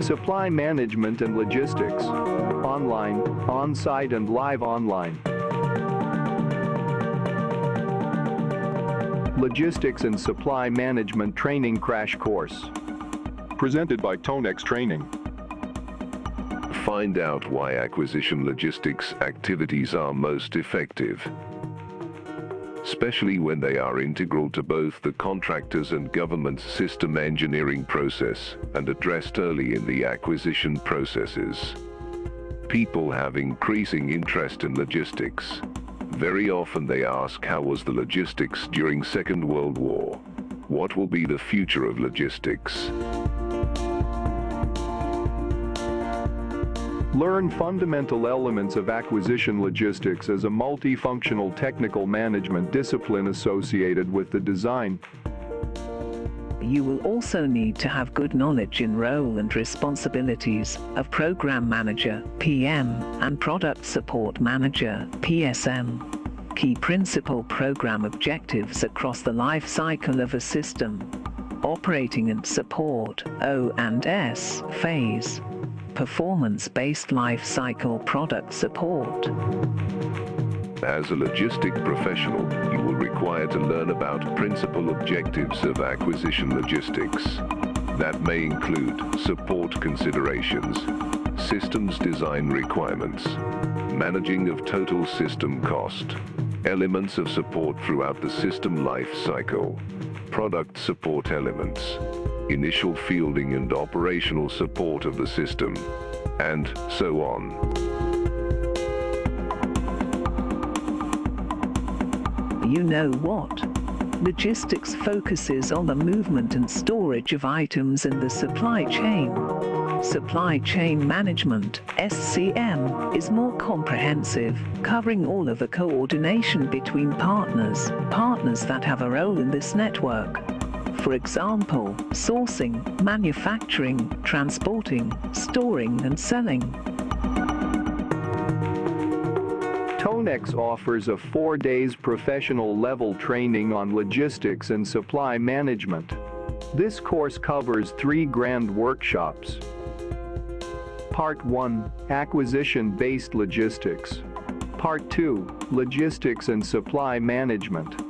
Supply management and logistics. Online, on-site and live online. Logistics and Supply Management Training Crash Course. Presented by Tonex Training. Find out why acquisition logistics activities are most effective, especially when they are integral to both the contractor's and government's system engineering process and addressed early in the acquisition processes. People have increasing interest in logistics. Very often they ask, how was the logistics during Second World War? What will be the future of logistics? Learn fundamental elements of acquisition logistics as a multifunctional technical management discipline associated with the design. You will also need to have good knowledge in role and responsibilities of Program Manager, PM, and Product Support Manager, PSM. Key principal program objectives across the life cycle of a system. Operating and support, O&S, phase. Performance-based life cycle product support. As a logistic professional, you will require to learn about principal objectives of acquisition logistics. That may include support considerations, systems design requirements, managing of total system cost, elements of support throughout the system life cycle, product support elements, initial fielding and operational support of the system, and so on. You know what? Logistics focuses on the movement and storage of items in the supply chain. Supply Chain Management, SCM, is more comprehensive, covering all of the coordination between partners that have a role in this network. For example, sourcing, manufacturing, transporting, storing, and selling. Tonex offers a 4 days professional level training on logistics and supply management. This course covers 3 grand workshops. Part 1, Acquisition-based logistics. Part 2, Logistics and supply management.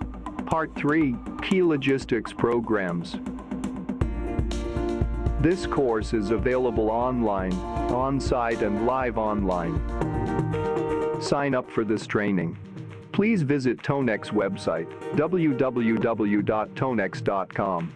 Part 3, Key logistics programs. This course is available online, on-site and live online. Sign up for this training. Please visit Tonex website, www.tonex.com.